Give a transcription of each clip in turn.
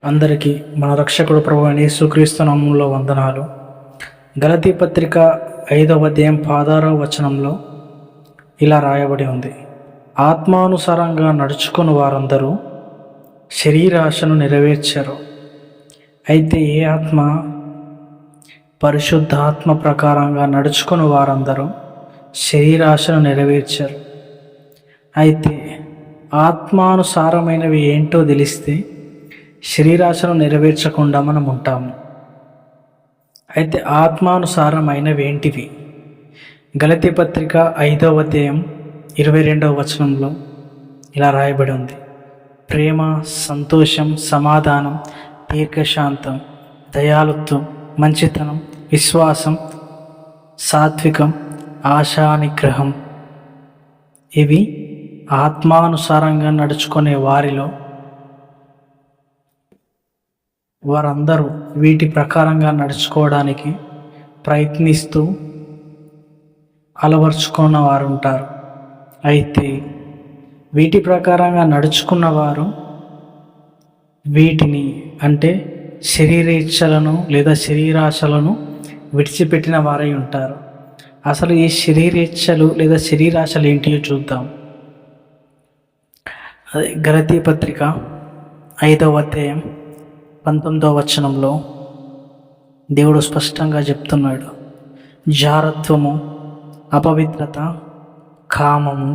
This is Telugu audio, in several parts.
అందరికీ మన రక్షకుడు ప్రభువైన యేసుక్రీస్తు నామములో వందనాలు. గలతీ పత్రిక 5వ అధ్యాయం 16వ వచనంలో ఇలా రాయబడి ఉంది, ఆత్మానుసారంగా నడుచుకుని వారందరూ శరీరాశను నెరవేర్చరు. అయితే ఏ ఆత్మ? పరిశుద్ధాత్మ ప్రకారంగా నడుచుకుని వారందరూ శరీరాశను నెరవేర్చరు. అయితే ఆత్మానుసారమైనవి ఏంటో తెలిస్తే శరీరాశను నెరవేర్చకుండా మనం ఉంటాము. అయితే ఆత్మానుసారమైనవి ఏంటివి? గలతీ పత్రిక 5వ అధ్యాయం 22వ వచనంలో ఇలా రాయబడి ఉంది, ప్రేమ, సంతోషం, సమాధానం, దీర్ఘశాంతం, దయాళుత్వం, మంచితనం, విశ్వాసం, సాత్వికం, ఆశానిగ్రహం. ఇవి ఆత్మానుసారంగా నడుచుకునే వారందరూ వీటి ప్రకారంగా నడుచుకోవడానికి ప్రయత్నిస్తూ అలవర్చుకున్న వారు ఉంటారు. అయితే వీటి ప్రకారంగా నడుచుకున్నవారు వీటిని అంటే శరీరేచ్ఛలను లేదా శరీరాశలను విడిచిపెట్టిన వారై ఉంటారు. అసలు ఈ శరీరేచ్ఛలు లేదా శరీరాశలు ఏంటియో చూద్దాం. అదే గలతీ పత్రిక 5వ అధ్యాయం 19వ వచనంలో దేవుడు స్పష్టంగా చెప్తున్నాడు, జారత్వము, అపవిత్రత, కామము,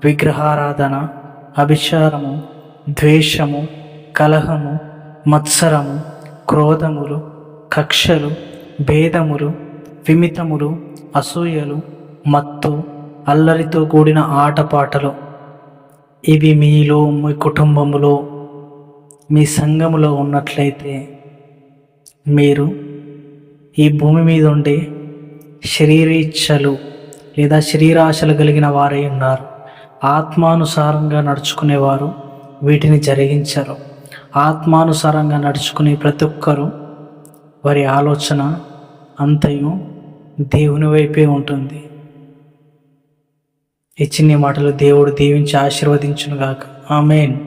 విగ్రహారాధన, అభిచారము, ద్వేషము, కలహము, మత్సరము, క్రోధములు, కక్షలు, భేదములు, విమితములు, అసూయలు, మత్తు, అల్లరితో కూడిన ఆటపాటలు ఇవి మీలో, మీ కుటుంబములో, మీ సంఘములో ఉన్నట్లయితే మీరు ఈ భూమి మీద ఉండే శరీరేచ్ఛలు లేదా శరీరాశలు కలిగిన వారై ఉన్నారు. ఆత్మానుసారంగా నడుచుకునేవారు వీటిని జరిగించరు. ఆత్మానుసారంగా నడుచుకునే ప్రతి ఒక్కరూ వారి ఆలోచన అంతయు దేవుని వైపే ఉంటుంది. ఈ చిన్ని మాటలు దేవుడు దీవించి ఆశీర్వదించునుగాక. ఆమేన్.